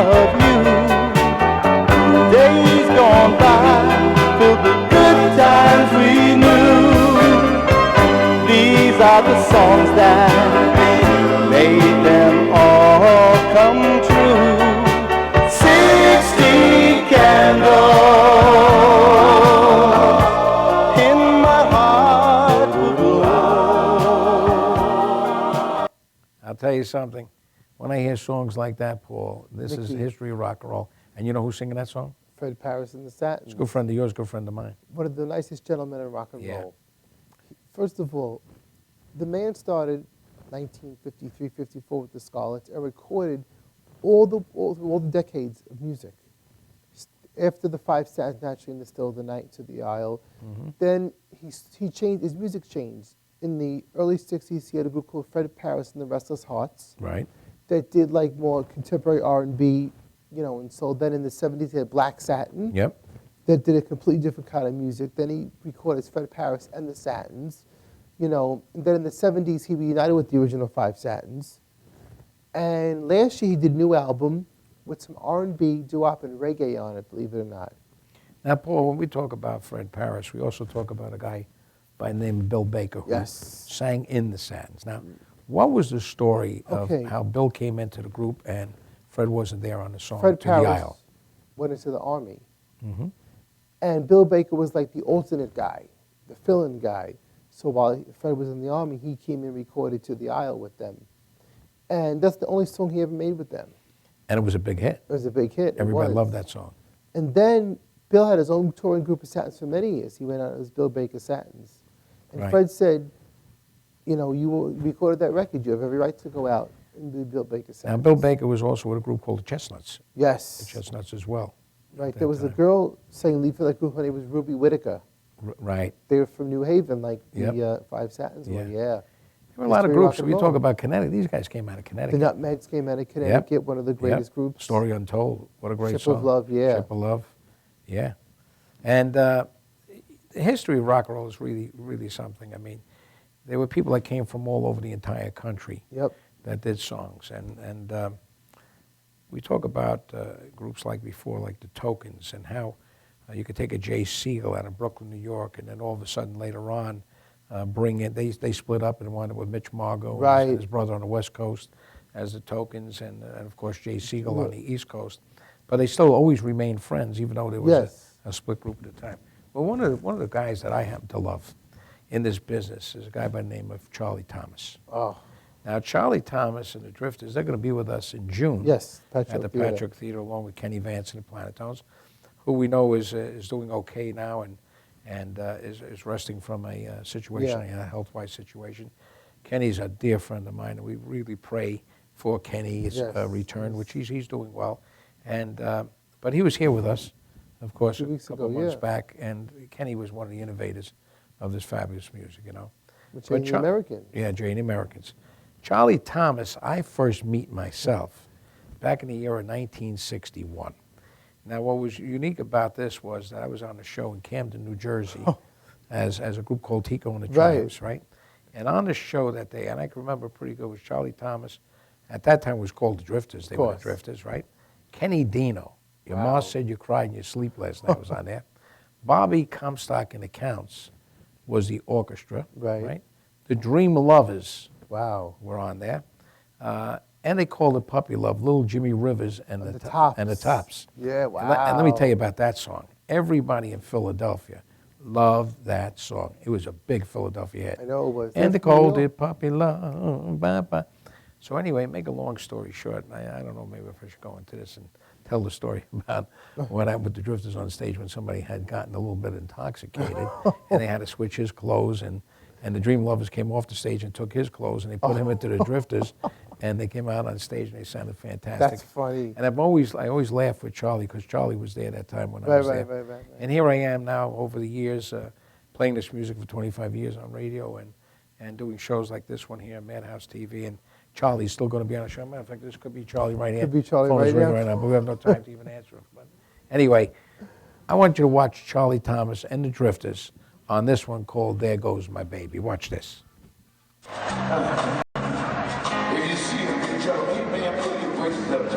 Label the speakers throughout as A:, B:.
A: of you. Days gone by, filled with good times we knew. These are the songs that made them all come true. 60 candles in my heart will glow.
B: I'll tell you something. When I hear songs like that, Paul, this is history of rock and roll. And you know who's singing that song?
C: Fred Paris and the Satins.
B: It's a good friend of yours, good friend of mine.
C: One of the nicest gentlemen in rock and
B: Yeah.
C: roll. First of all, the man started 1953, 54 with the Scarlets and recorded all the decades of music. After the Five Satins, naturally, in the Still of the Night, To the Isle, then he changed, his music changed. In the early 60s, he had a group called Fred Paris and the Restless Hearts.
B: Right.
C: That did like more contemporary R&B, you know, and so then in the 70s he had Black Satin.
B: Yep.
C: That did a completely different kind of music. Then he recorded Fred Paris and the Satins, you know. And then in the 70s he reunited with the original Five Satins. And last year he did a new album with some R&B, doo-wop, and reggae on it, believe it or not.
B: Now, Paul, when we talk about Fred Paris, we also talk about a guy by the name of Bill Baker who sang in the Satins. Now, what was the story of how Bill came into the group and Fred wasn't there on the song,
C: Fred
B: To
C: Paris
B: the Isle?
C: Went into the Army. And Bill Baker was like the alternate guy, the fill-in guy. So while Fred was in the Army, he came and recorded To the Isle with them. And that's the only song he ever made with them.
B: And it was a big hit.
C: It was a big hit.
B: Everybody loved that song.
C: And then Bill had his own touring group of Satins for many years. He went out as Bill Baker Satins. And Fred said, you know, you recorded that record. You have every right to go out and do Bill Baker Satins.
B: Now, Bill Baker was also with a group called the Chestnuts.
C: Yes.
B: The Chestnuts as well.
C: Right. There was a girl saying lead for that group. Her name was Ruby Whitaker.
B: Right.
C: They were from New Haven, like the Five Satins were. Yeah.
B: There were a lot of groups. We talk about Connecticut. These guys came out of Connecticut.
C: The Nutmegs came out of Connecticut, one of the greatest groups.
B: Story Untold. What a great
C: Ship
B: song.
C: of Love, yeah.
B: Ship of Love. Yeah. And the history of rock and roll is really, really something. I mean, there were people that came from all over the entire country that did songs. And we talk about groups like before, like the Tokens, and how you could take a Jay Segal out of Brooklyn, New York, and then all of a sudden later on bring in, they split up and wound up with Mitch Margot and his brother on the West Coast as the Tokens, and of course Jay Segal on the East Coast. But they still always remained friends, even though there was a split group at the time. Well, one of the guys that I happen to love in this business is a guy by the name of Charlie Thomas. Now, Charlie Thomas and the Drifters, they're going to be with us in June at the Patrick Theater, along with Kenny Vance and the Planetones, who we know is doing okay now and is resting from a situation, a health-wise situation. Kenny's a dear friend of mine, and we really pray for Kenny's return, which he's doing well. And but he was here with us, of course, a couple of months back, and Kenny was one of the innovators of this fabulous music, you know.
C: With Jay and the Americans.
B: Yeah, Jay and the Americans. Charlie Thomas, I first meet myself back in the year of 1961. Now, what was unique about this was that I was on a show in Camden, New Jersey, as a group called Tico and the Tribes, right? And on the show that day, and I can remember pretty good, was Charlie Thomas. At that time, it was called the Drifters. They were the Drifters, right? Kenny Dino. Your Ma Said You Cried in Your Sleep Last Night was on there. Bobby Comstock and the Counts was the orchestra, right? The Dream Lovers were on there. And they called it Puppy Love, Little Jimmy Rivers and the Tops.
C: Yeah, wow.
B: And let me tell you about that song. Everybody in Philadelphia loved that song. It was a big Philadelphia hit.
C: I know it was.
B: And they called it Puppy Love. Bye, bye. So anyway, make a long story short, I don't know, maybe if I should go into this and tell the story about what happened with the Drifters on stage when somebody had gotten a little bit intoxicated and they had to switch his clothes, and the Dream Lovers came off the stage and took his clothes and they put him into the Drifters, and they came out on stage and they sounded fantastic.
C: That's funny.
B: And I always laugh with Charlie because Charlie was there that time when I was there.
C: Right.
B: And here I am now over the years playing this music for 25 years on radio and doing shows like this one here, Madhouse TV, and Charlie's still going to be on the show. Matter of fact, this could be Charlie right here.
C: Could be Charlie
B: Phone is
C: right
B: ringing now, but we have no time to even answer it. But anyway, I want you to watch Charlie Thomas and the Drifters on this one called There Goes My Baby. Watch this.
D: If you see him, keep bringing your voices up,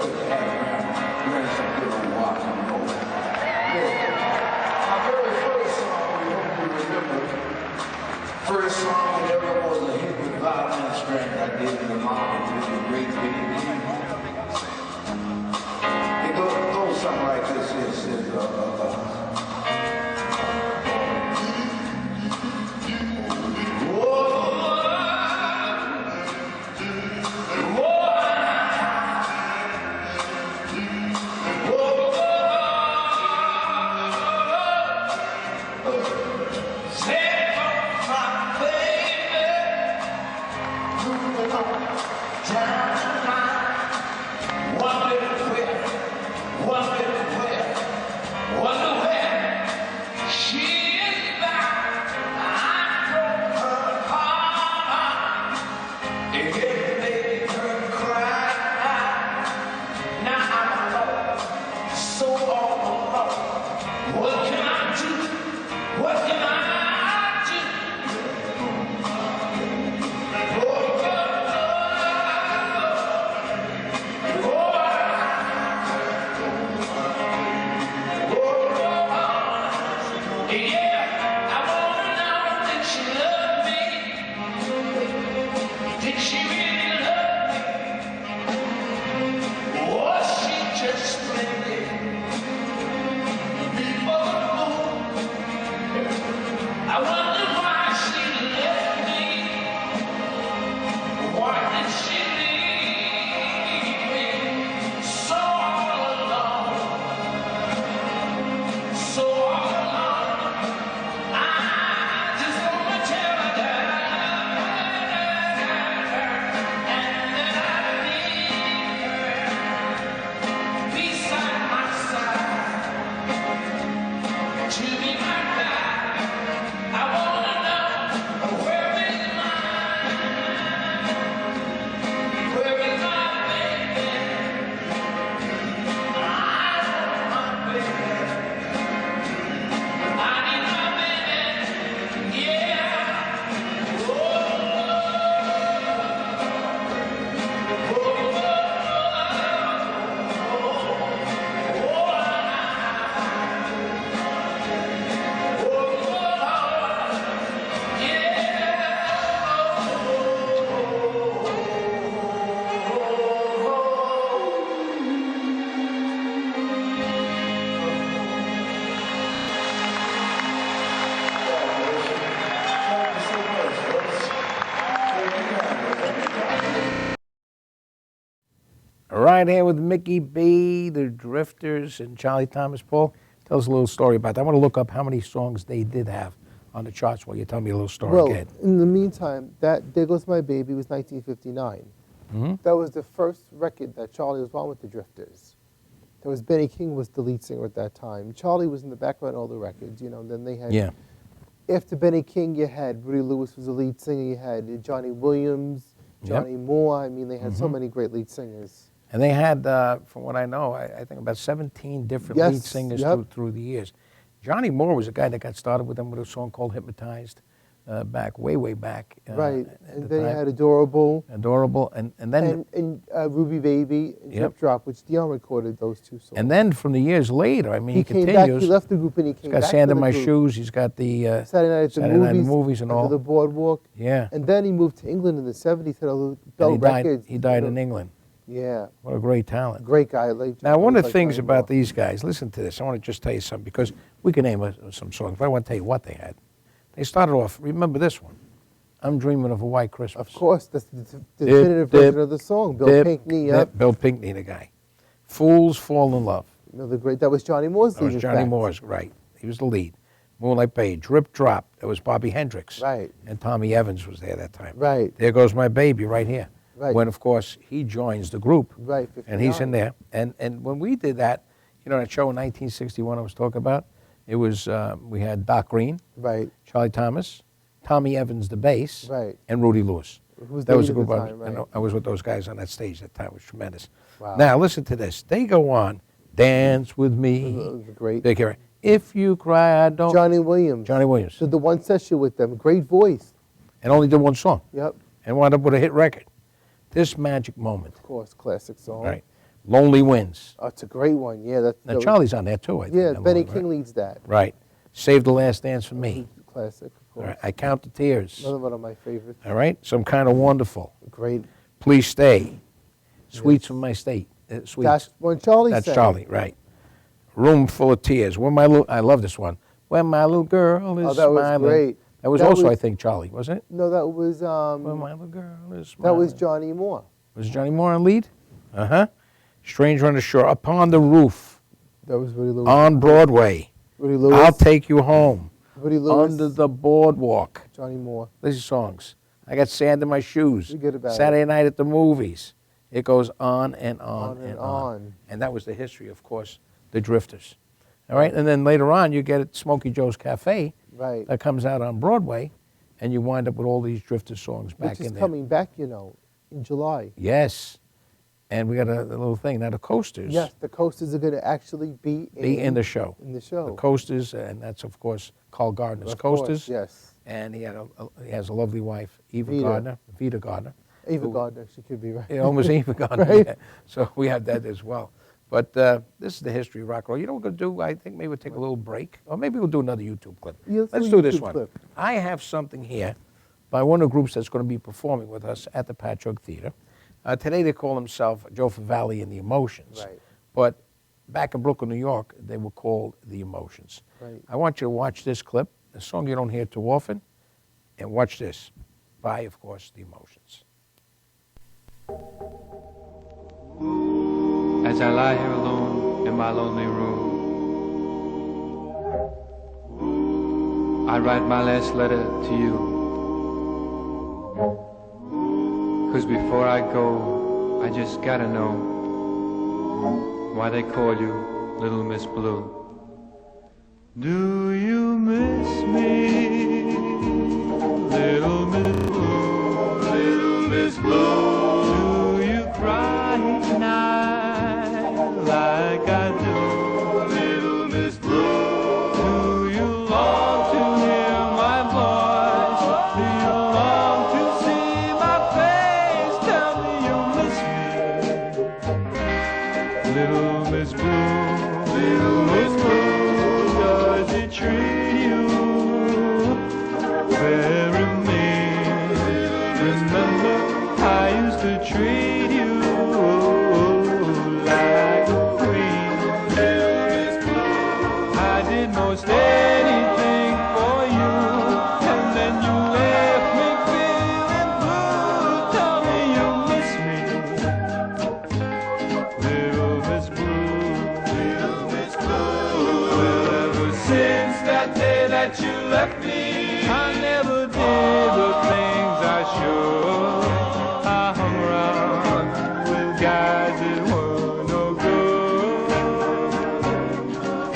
B: Right here with Mickey B, the Drifters, and Charlie Thomas. Paul, tell us a little story about that. I want to look up how many songs they did have on the charts while you tell me a little story.
C: Well,
B: again.
C: in the meantime, that There Goes My Baby was 1959.
B: Mm-hmm.
C: That was the first record that Charlie was on with the Drifters. There was Benny King was the lead singer at that time. Charlie was in the background of all the records, you know. And then they had,
B: Yeah.
C: After Benny King, you had Rudy Lewis was the lead singer. You had Johnny Williams, Johnny Moore. I mean, they had so many great lead singers.
B: And they had, from what I know, I think about 17 different lead singers through the years. Johnny Moore was a guy that got started with them with a song called Hypnotized back, way back.
C: Right, and then you had Adorable.
B: Adorable, and then...
C: And Ruby Baby, and Drip Drop, which Dion recorded those two songs.
B: And then from the years later, I mean, he
C: came
B: continues.
C: back, he left the group and he came back
B: He's got Sand in
C: to
B: My
C: the group.
B: Shoes, he's got the
C: Saturday Night at the Movies
B: and all.
C: The Boardwalk.
B: Yeah.
C: And then he moved to England in the 70s, to Bell Records.
B: He died in England.
C: Yeah.
B: What a great talent.
C: Great guy.
B: Now, one of the things about these guys, listen to this. I want to just tell you something, because we can name some songs, but I want to tell you what they had. They started off, remember this one, I'm Dreaming of a White Christmas.
C: Of course, that's the definitive version of the song. Bill Pinkney,
B: Bill Pinkney, the guy. Fools Fall in Love.
C: You know, that was Johnny Moore's lead.
B: That was Johnny Moore's, right. He was the lead. Moonlight Bay, Drip Drop, that was Bobby Hendricks.
C: Right.
B: And Tommy Evans was there that time.
C: Right.
B: There Goes My Baby, right here.
C: Right.
B: When, of course, he joins the group.
C: Right, 59.
B: And he's in there. And when we did that, you know, that show in 1961 I was talking about, it was, we had Doc Green,
C: Right.
B: Charlie Thomas, Tommy Evans, the bass,
C: Right.
B: and Rudy Lewis.
C: Who's
B: That was a
C: the lead
B: group.
C: at the time, right.
B: I was with those guys on that stage that time. It was tremendous.
C: Wow.
B: Now, listen to this. They go on, Dance With Me.
C: Great.
B: Big hero. If You Cry, I Don't.
C: Johnny Williams.
B: Johnny Williams.
C: Did the one session with them. Great voice.
B: And only did one song.
C: Yep.
B: And wound up with a hit record. This Magic Moment.
C: Of course, classic song.
B: Right. Lonely Winds.
C: Oh, it's a great one. Yeah.
B: Now, Charlie's on there too, I think.
C: Yeah,
B: that
C: Benny
B: one,
C: King
B: right?
C: leads that.
B: Right. Save the Last Dance for Me.
C: Classic, of
B: All
C: course.
B: right. I Count the Tears.
C: Another one of my favorites.
B: All right. Some Kind of Wonderful.
C: Great.
B: Please Stay. Sweets from My State. Sweets.
C: That's when Charlie
B: That's
C: sang.
B: Charlie, right. Room Full of Tears. I love this one. When My Little Girl Is
C: Oh, that was
B: Smiling.
C: great.
B: That was
C: That
B: also,
C: was-
B: I think, Charlie, wasn't it?
C: No, that was
B: When My Little Girl Is Smiling.
C: that was Johnny Moore.
B: Was Johnny Moore on lead? Uh-huh. Stranger on the Shore. Upon the Roof.
C: That was Rudy Lewis.
B: On Broadway.
C: Rudy Lewis.
B: I'll Take You Home.
C: Rudy Lewis.
B: Under the Boardwalk.
C: Johnny Moore.
B: These are songs. I got sand in my shoes.
C: Forget about
B: Saturday night at the movies. It goes on and on,
C: On and
B: and on.
C: on.
B: And that was the history, of course, the Drifters. All right, and then later on, you get at Smokey Joe's Cafe
C: Right.
B: that comes out on Broadway, and you wind up with all these Drifter songs back
C: Which is
B: in there.
C: coming back, you know, in July.
B: Yes, and we got a little thing now. The Coasters.
C: Yes, the Coasters are going to actually be
B: in the show.
C: In the show.
B: The Coasters, and that's of course Carl Gardner's
C: Of course,
B: Coasters.
C: yes.
B: And he has a lovely wife, Vita Gardner.
C: Ava Gardner, she could be right.
B: Yeah, almost Eva Gardner.
C: Right.
B: Yeah. So we have that as well. But this is the history of rock and roll. You know what we're going to do? I think maybe we'll take a little break, or maybe we'll do another YouTube clip.
C: Yeah,
B: Let's
C: do a
B: do this
C: YouTube
B: one.
C: clip.
B: I have something here by one of the groups that's going to be performing with us at the Patchogue Theater. Today they call themselves Joe Favale and the Emotions.
C: Right.
B: But back in Brooklyn, New York, they were called the Emotions.
C: Right.
B: I want you to watch this clip, a song you don't hear too often, and watch this by, of course, the Emotions.
D: As I lie here alone in my lonely room, I write my last letter to you. 'Cause before I go, I just gotta know why they call you Little Miss Blue. Do you miss me, Little Miss Blue, Little Miss Blue? Do you cry night like I do, Little Miss Blue? Do you long to hear my voice? Do you long to see my face? Tell me you miss me, Little Miss Blue, Little Miss Blue. Does he treat you very mean? Remember I used to treat you like a queen. I did most anything for you, and then you left me feeling blue. Tell me you miss me, Little Miss Blue, Little Miss Blue. Well, ever since that day that you left me, I never did the things I should. I hung around with guys that were no good.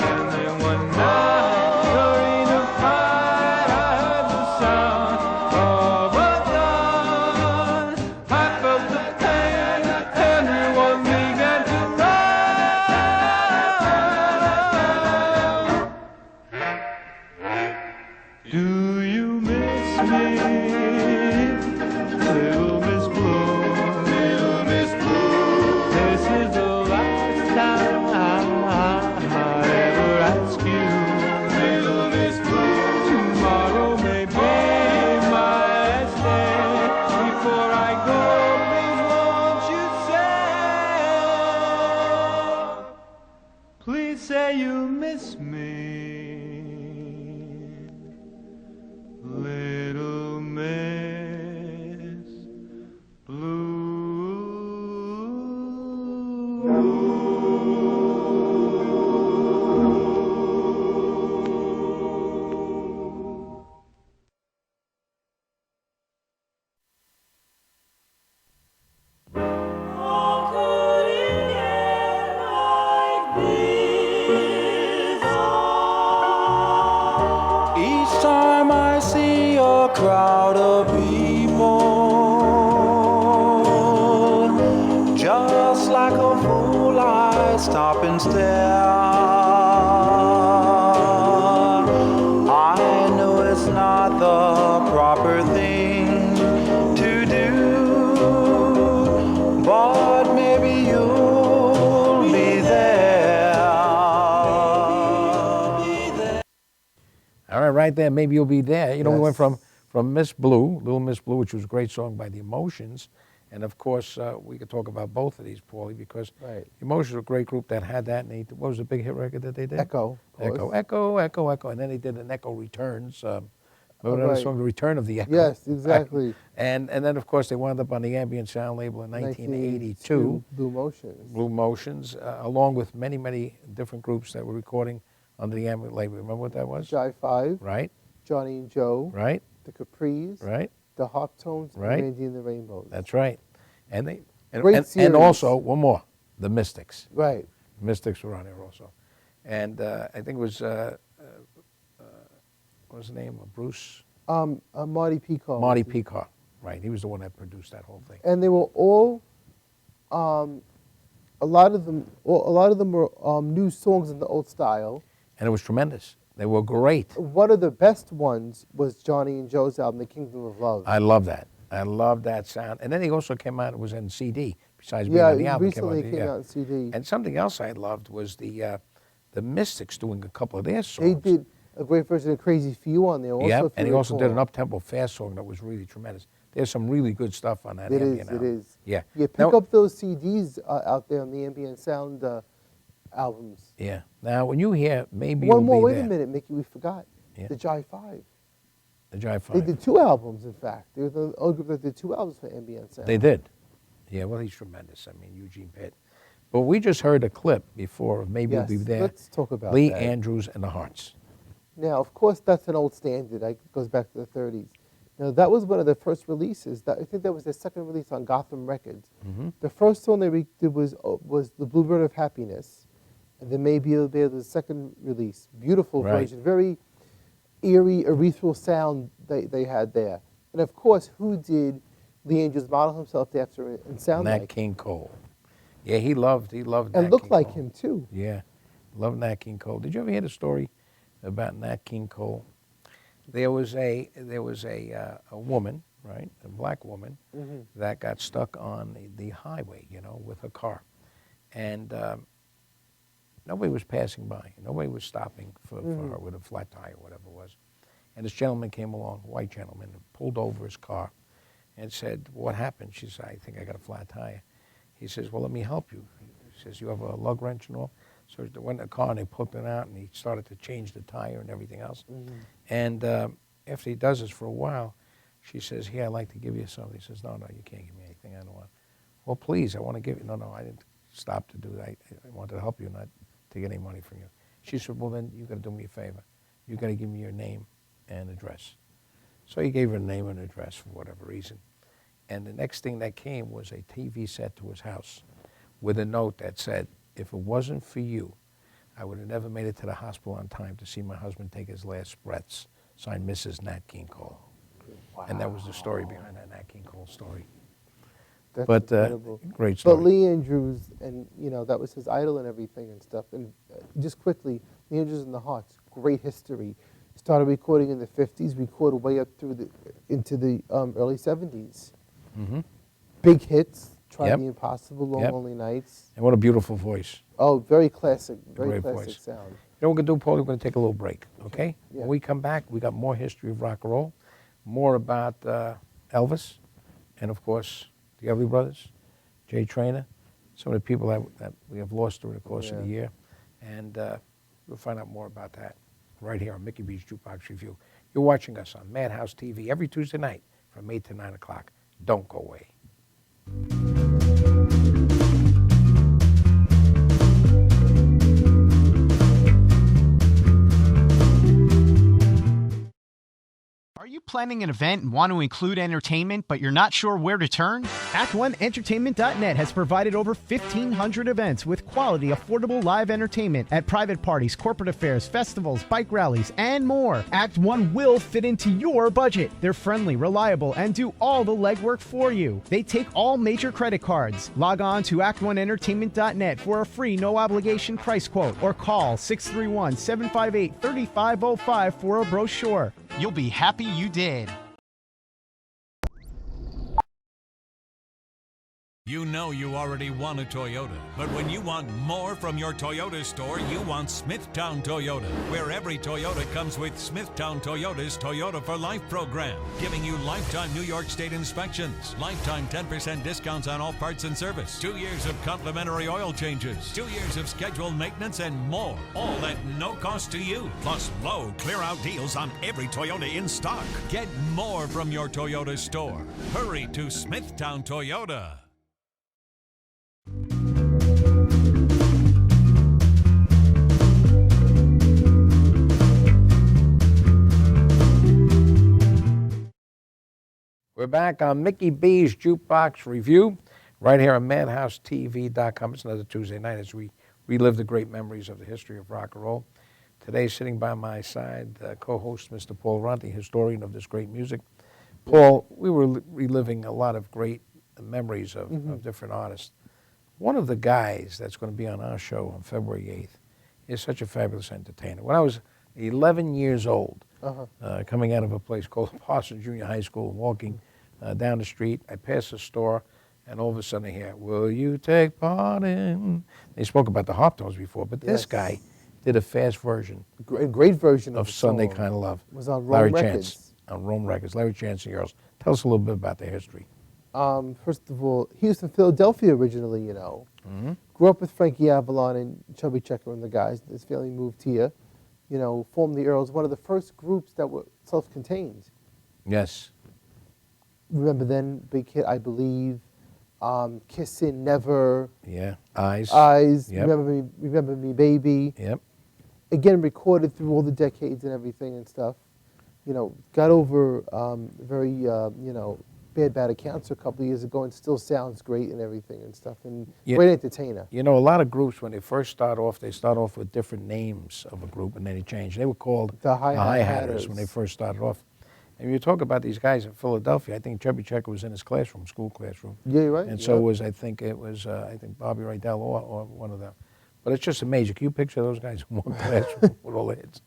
D: And then one night, during a fight, I heard the sound of a gun. I felt the pain, everyone began to run. Do you miss me, Little Miss Blue, Little Miss Blue? This is the last time I ever ask you, Little Miss Blue. Tomorrow may be my last day. Before I go, please won't you say, please say you miss me, Little Miss Blue.
E: How could it get like this?
A: Each time I see a crowd of people, just like a fool I stop and stare. I know it's not the proper thing to do, but maybe you'll be there.
B: All right, right there, maybe you'll be there. You know, we went
C: Yes.
B: from Miss Blue, Little Miss Blue, which was a great song by the Emotions. And of course, we could talk about both of these, Paulie, because
C: Right.
B: the Emotions were a great group that had that. And they, what was the big hit record that they did?
C: Echo. of
B: Echo,
C: course.
B: Echo, Echo, Echo. And then they did an Echo Returns. Remember that
C: right.
B: song, The Return of the Echo?
C: Yes, exactly.
B: And then, of course, they wound up on the Ambient Sound label in 1982.
C: Blue Motions.
B: Blue Motions, along with many, many different groups that were recording under the Ambient label. Remember what that was?
C: Jive 5,
B: Right,
C: Johnny and Joe,
B: right,
C: the Capris,
B: right.
C: the Harp Tones,
B: Right.
C: and Randy and the Rainbows.
B: That's right. And they
C: Great
B: and
C: series.
B: also one more, the Mystics.
C: Right.
B: Mystics were on there also, and I think it was what was the name of Bruce
C: Marty Peacock.
B: Marty Peacock. Right, he was the one that produced that whole thing.
C: And they were all, a lot of them were new songs in the old style.
B: And it was tremendous. They were great.
C: One of the best ones was Johnny and Joe's album, The Kingdom of Love.
B: I love that. I love that sound. And then he also came out. It was in CD. Besides being on the album,
C: recently it came out in CD.
B: And something else I loved was the Mystics doing a couple of their songs.
C: They did a great version of Crazy for You on there. Also,
B: Yeah,
C: if
B: and
C: you
B: he also did an
C: recall.
B: up-tempo fast song that was really tremendous. There's some really good stuff on that
C: It
B: ambient
C: is,
B: album.
C: it is.
B: Yeah.
C: Yeah, pick
B: Now-
C: up those CDs out there on the ambient sound albums.
B: Yeah. Now, when you hear Maybe
C: One
B: You'll
C: more,
B: Be
C: wait
B: There,
C: a minute, Mickey, we forgot.
B: Yeah.
C: The Jive 5.
B: the Jive
C: They
B: 5.
C: did 2 albums, in fact. They were the only group that did 2 albums for ambient sound.
B: They did. Yeah, well, he's tremendous. I mean, Eugene Pitt. But we just heard a clip before of Maybe
C: Yes,
B: You'll Be There.
C: let's talk about
B: Lee
C: that.
B: Andrews and the Hearts.
C: Now, of course, that's an old standard. It goes back to the 30s. Now, that was one of their first releases. I think that was their second release on Gotham Records.
B: Mm-hmm.
C: The first song they did was The Bluebird of Happiness. And then Maybe You'll Be There, the second release. Beautiful
B: Right.
C: version. Very eerie, ethereal sound they had there. And, of course, who did Lee Andrews model himself after and sound
B: Nat
C: like?
B: King Cole. Yeah, he loved
C: And
B: Nat
C: looked
B: King
C: like
B: Cole.
C: him, too.
B: Yeah, loved Nat King Cole. Did you ever hear the story about Nat King Cole? There was a woman, right, a black woman,
C: Mhm.
B: that got stuck on the highway, with her car, and nobody was passing by. Nobody was stopping for her with a flat tire, or whatever it was. And this gentleman came along, a white gentleman, and pulled over his car, and said, "What happened?" She said, "I think I got a flat tire." He says, "Well, let me help you." He says, "You have a lug wrench and all?" So they went in the car and they pulled it out and he started to change the tire and everything else. And after he does this for a while, she says, "Here, I'd like to give you something." He says, "No, you can't give me anything. I don't want." "Well, please, I want to give you." "No, I didn't stop to do that. I wanted to help you, not to get any money from you." She said, "Well, then you got to do me a favor. You got to give me your name and address." So he gave her a name and address for whatever reason. And the next thing that came was a TV set to his house with a note that said, "If it wasn't for you, I would have never made it to the hospital on time to see my husband take his last breaths. Signed, Mrs. Nat King Cole."
C: Wow.
B: And that was the story behind that Nat King Cole story.
C: That's
B: But
C: incredible.
B: great story.
C: But Lee Andrews, and that was his idol and everything and stuff. And just quickly, Lee Andrews and the Hearts, great history. Started recording in the 50s, recorded way up through into the early 70s.
B: Mhm.
C: Big hits, Try
B: Yep.
C: the Impossible, Long
B: Yep.
C: Lonely Nights.
B: And what a beautiful voice.
C: Oh, very classic, very
B: Great
C: classic
B: voice.
C: sound.
B: You know what we're going to do, Paulie? We're going to take a little break, okay?
C: Yeah.
B: When we come back, we got more history of rock and roll, more about Elvis, and of course, the Everly Brothers, Jay Traynor, some of the people that we have lost during the course of the
C: Yeah.
B: year. And we'll find out more about that right here on Mickey B's Jukebox Review. You're watching us on Madhouse TV every Tuesday night from 8 to 9 o'clock. Don't go away.
F: Are you planning an event and want to include entertainment, but you're not sure where to turn?
G: Act1Entertainment.net has provided over 1,500 events with quality, affordable live entertainment at private parties, corporate affairs, festivals, bike rallies, and more. Act One will fit into your budget. They're friendly, reliable, and do all the legwork for you. They take all major credit cards. Log on to Act1Entertainment.net for a free, no-obligation price quote or call 631-758-3505 for a brochure.
F: You'll be happy you did.
H: You know you already want a Toyota, but when you want more from your Toyota store, you want Smithtown Toyota, where every Toyota comes with Smithtown Toyota's Toyota for Life program, giving you lifetime New York State inspections, lifetime 10% discounts on all parts and service, 2 years of complimentary oil changes, 2 years of scheduled maintenance, and more, all at no cost to you, plus low clear-out deals on every Toyota in stock. Get more from your Toyota store. Hurry to Smithtown Toyota.
B: We're back on Mickey B's Jukebox Review right here on MadhouseTV.com. It's another Tuesday night as we relive the great memories of the history of rock and roll. Today, sitting by my side, co-host Mr. Paul Erronte, historian of this great music. Paul, we were reliving a lot of great memories of different artists. One of the guys that's going to be on our show on February 8th is such a fabulous entertainer. When I was 11 years old, coming out of a place called Parsons Junior High School, walking down the street, I passed a store, and all of a sudden I hear, "Will you take part in?" They spoke about the harp tones before, but this guy did a fast version.
C: Great version
B: of
C: the
B: Sunday
C: song.
B: Kind of Love.
C: It was on Rome
B: Larry
C: Records.
B: Chance, on Rome Records. Larry Chance and Girls. Tell us a little bit about their history.
C: First of all, he was from Philadelphia originally, you know. Grew up with Frankie Avalon and Chubby Checker and the guys. His family moved here, you know, formed the Earls, one of the first groups that were self-contained.
B: Yes.
C: Remember then, Big Hit, I Believe, Kissin', Never.
B: Yeah. Eyes. Yep.
C: Remember Me, Baby.
B: Yep.
C: Again, recorded through all the decades and everything and stuff. You know, got over very, you know, bad cancer a couple of years ago and still sounds great and everything and stuff. And great entertainer.
B: You know, a lot of groups, when they first start off, they start off with different names of a group and then they change. They were called
C: the
B: Hi-Hatters when they first started off. And you talk about these guys in Philadelphia, I think Chubby Checker was in his classroom, school classroom.
C: Yeah, you're right.
B: And so was, I think Bobby Rydell or one of them. But it's just amazing. Can you picture those guys in one classroom with all the hits?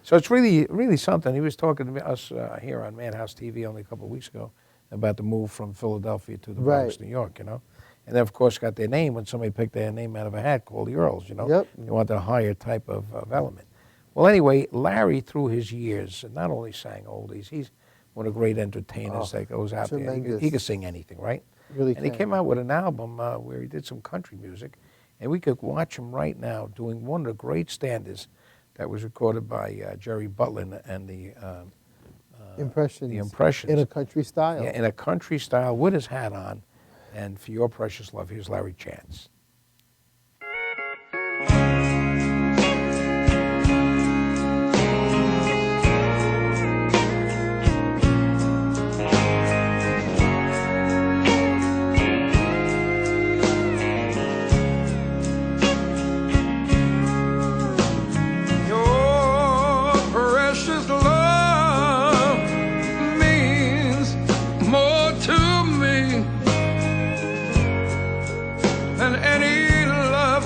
B: So it's really something. He was talking to us here on Madhouse TV only a couple of weeks ago about the move from Philadelphia to the Bronx, New York, you know. And they, of course, got their name when somebody picked their name out of a hat called the Earls, you know.
C: Yep.
B: They wanted a higher type of element. Well, anyway, Larry, through his years, not only sang oldies, he's one of the great entertainers that goes out there. He could sing anything, right?
C: Really
B: and he came out with an album where he did some country music, and we could watch him right now doing one of the great standards that was recorded by Jerry Butler and the
C: Impressions.
B: The Impressions.
C: In a country style.
B: Yeah, in a country style with his hat on. And For Your Precious Love, here's Larry Chance.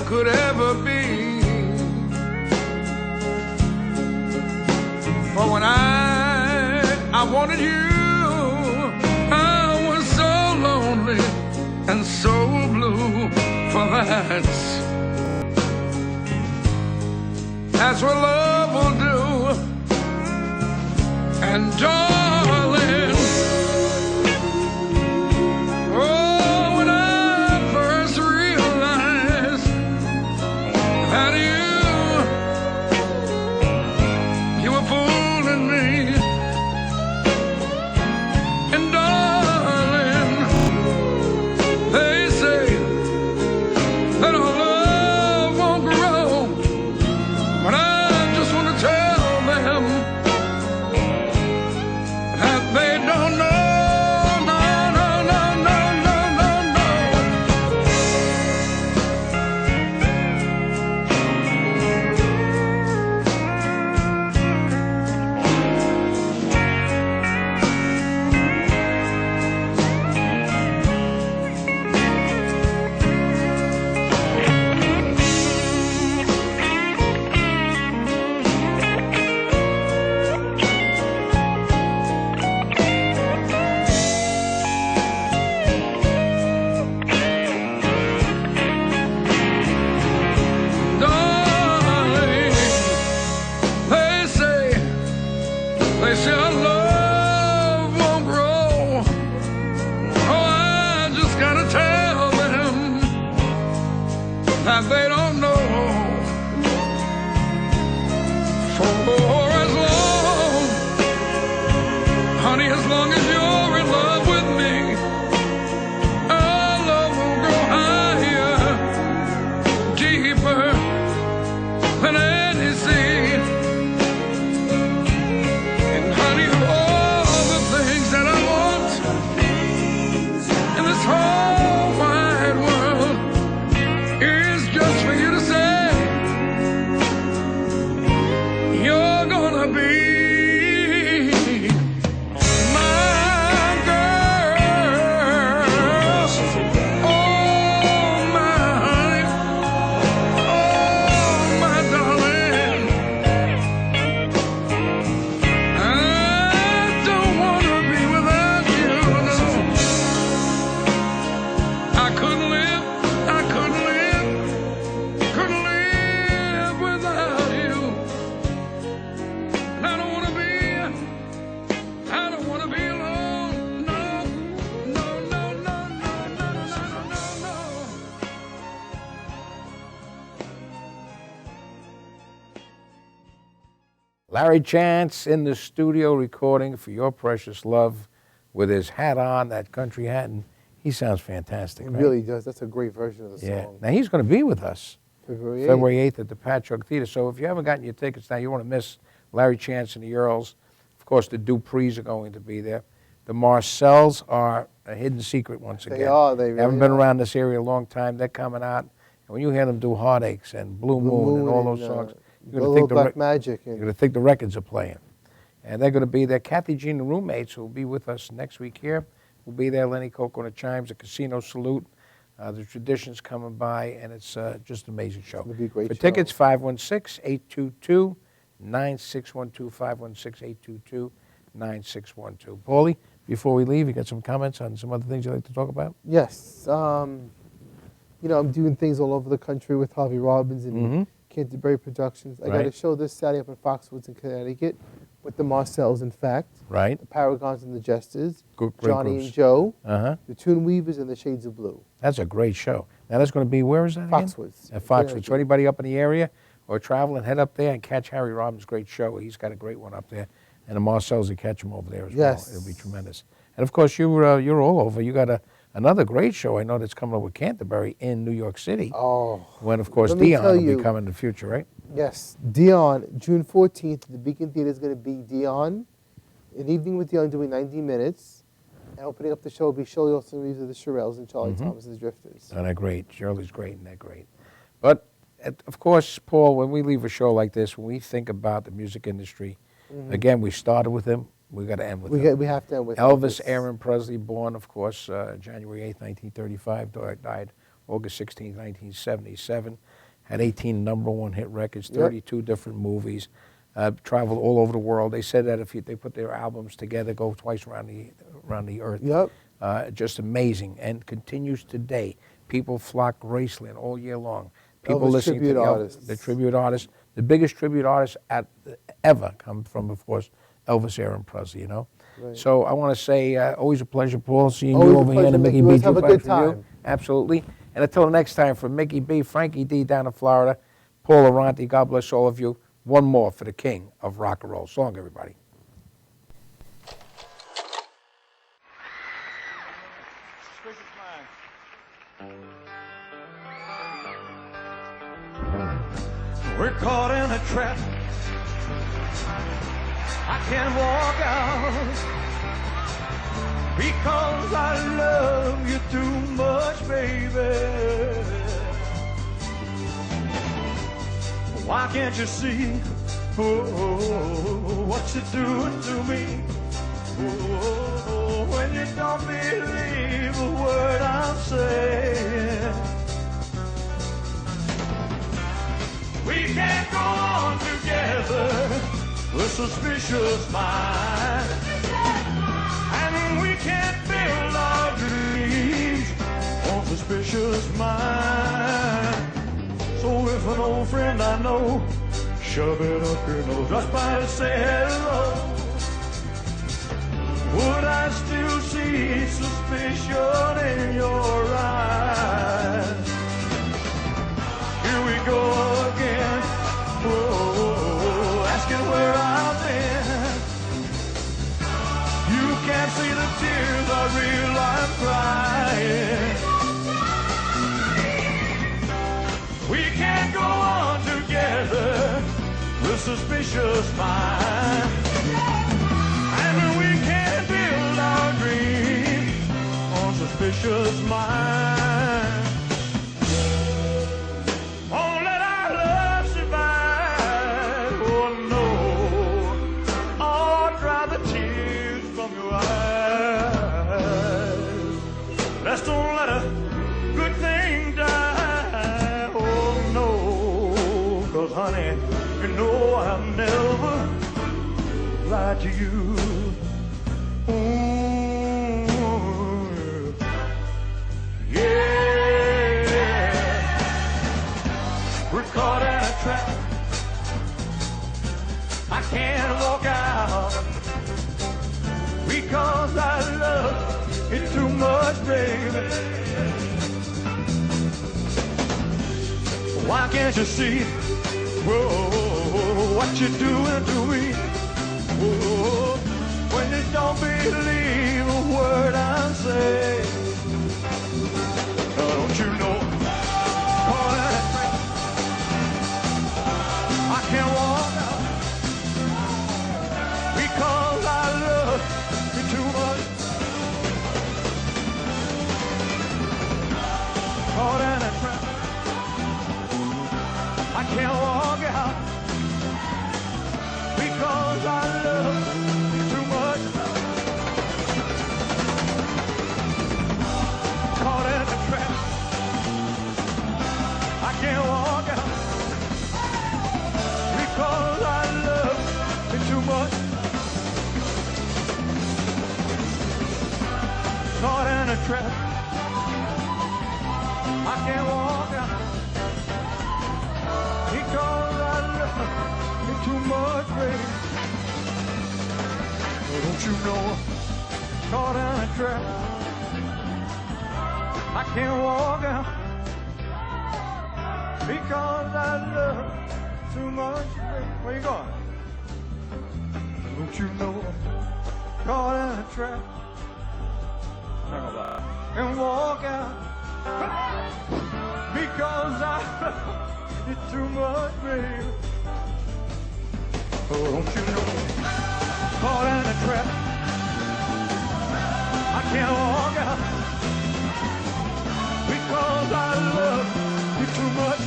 I: Could ever be. For when I wanted you, I was so lonely and so blue. For that's what love will do. And darling, you were fooling me, and darling, they say that our love won't grow, but I just want to tell them that they don't know. They say our love won't grow. Oh, I just gotta tell them that they don't know. For as long, honey, as long as you're in love with me, our love will grow higher, deeper than any sea. And honey, all the things that I want
B: Larry Chance in the studio recording For Your Precious Love with his hat on, that country hat, and he sounds fantastic.
C: It
B: right?
C: really does. That's a great version of the
B: Yeah.
C: song.
B: Now he's going to be with us
C: February 8th.
B: at the Patchogue Theater. So if you haven't gotten your tickets now, you want to miss Larry Chance and the Earls. Of course, the Duprees are going to be there. The Marcells are a hidden secret once again.
C: They are. They really
B: haven't been
C: are.
B: around this area a long time. They're coming out. And when you hear them do Heartaches and Blue Moon and all those songs, you're going to think
C: Black Magic.
B: you're going to think the records are playing. And they're going to be there. Kathy Jean, the roommates, who will be with us next week here, will be there. Lenny Coco on the chimes, the Casino Salute, the Traditions coming by, and it's just an amazing show.
C: It'll be a great
B: For
C: show.
B: tickets, 516-822-9612, 516-822-9612. Paulie, before we leave, you got some comments on some other things you'd like to talk about?
C: Yes. You know, I'm doing things all over the country with Harvey Robbins and Canterbury Productions. I got a
B: Right.
C: show this Saturday up in Foxwoods in Connecticut with the Marcells, in fact.
B: Right.
C: The Paragons and the Jesters.
B: Great
C: Johnny
B: groups.
C: and Joe.
B: Uh-huh.
C: The Toon Weavers and the Shades of Blue.
B: That's a great show. Now that's going to be, where is that again?
C: Foxwoods.
B: At Foxwoods. So anybody up in the area or traveling, head up there and catch Harry Robbins' great show. He's got a great one up there. And the Marcells will catch him over there as
C: Yes.
B: well. It'll be tremendous. And of course, you're all over. You got another great show I know that's coming up with Canterbury in New York City.
C: Oh.
B: When, of course,
C: Let me
B: Dion
C: tell
B: will
C: you.
B: be coming in the future, right?
C: Yes. Dion, June 14th, the Beacon Theater is going to be Dion. An Evening with Dion doing 90 minutes. And opening up the show will be Shirley Olsen Reeves of the Shirelles and Charlie Thomas and the Drifters.
B: And they're great. Shirley's great and they're great. But, of course, Paul, when we leave a show like this, when we think about the music industry, again, we started with him. We got to end with him.
C: We have to end with
B: Elvis Aaron Presley, born, of course, January 8th, 1935, died August 16th, 1977. Had 18 number one hit records, 32 different movies, traveled all over the world. They said that if they put their albums together, go twice around the earth.
C: Yep.
B: Just amazing, and continues today. People flock Graceland all year long. People
C: Elvis
B: listening to
C: tribute artists.
B: the tribute artists. The biggest tribute artists ever come from, of course, Elvis Aaron Presley, you know.
C: Right.
B: So I want to say, always a pleasure, Paul, seeing
C: Always
B: you
C: a
B: over here in
C: pleasure,
B: the Mickey
C: Mickey.
B: B.
C: Let's have a
B: Jukebox
C: good
B: Review.
C: time.
B: Absolutely. And until next time, from Mickey B., Frankie D. down in Florida, Paul Erronte, God bless all of you. One more for the king of rock and roll. So long, everybody.
A: We're caught in a trap. I can't walk out because I love you too much, baby. Why can't you see what you're doing to me? When you don't believe a word I'm saying. We can't go on together with suspicious minds. And we can't build our dreams on suspicious minds. So if an old friend I know shove it up your nose just by to say hello, would I still see suspicion in your eyes? Here we go again, asking where I've been. You can't see the tears I real I'm crying. We can't go on together with suspicious minds. And we can't build our dreams on suspicious minds. Won't let our love survive, oh no. Oh, dry the tears from your eyes. Let's don't let a good thing die, oh no. 'Cause honey, you know I'll never lie to you. Ooh, yeah. We're caught in a trap. I can't walk out because I love it too much, baby. Why can't you see? Whoa. Oh, what you doing to me? Oh, when you don't believe a word I say. Don't you know? Caught in a trap. I can't walk out because I love you too much. Caught in a trap. I can't walk out because I love you too much. Caught in a trap. I can't walk out because I love you too much. Caught in a trap. I can't walk out because I love you too much, baby. Don't you know I'm caught in a trap? I can't walk out because I love you too much, baby. Where you going? Don't you know I'm caught in a trap? And walk out because I love you too much, baby. Oh, don't you know I'm caught in a trap? I can't walk out because I love you too much.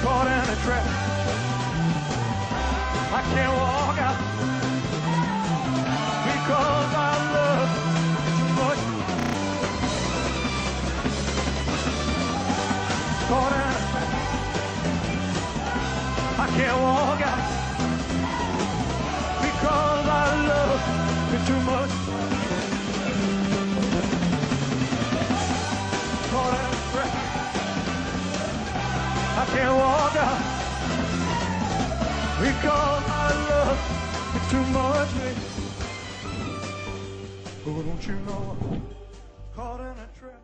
A: Caught in a trap. I can't walk out because I love you too much. Caught in a trap. I can't walk out because I love you too much. Caught in a trap. I can't walk out because I love you too much, baby. Oh, don't you know I'm caught in a trap?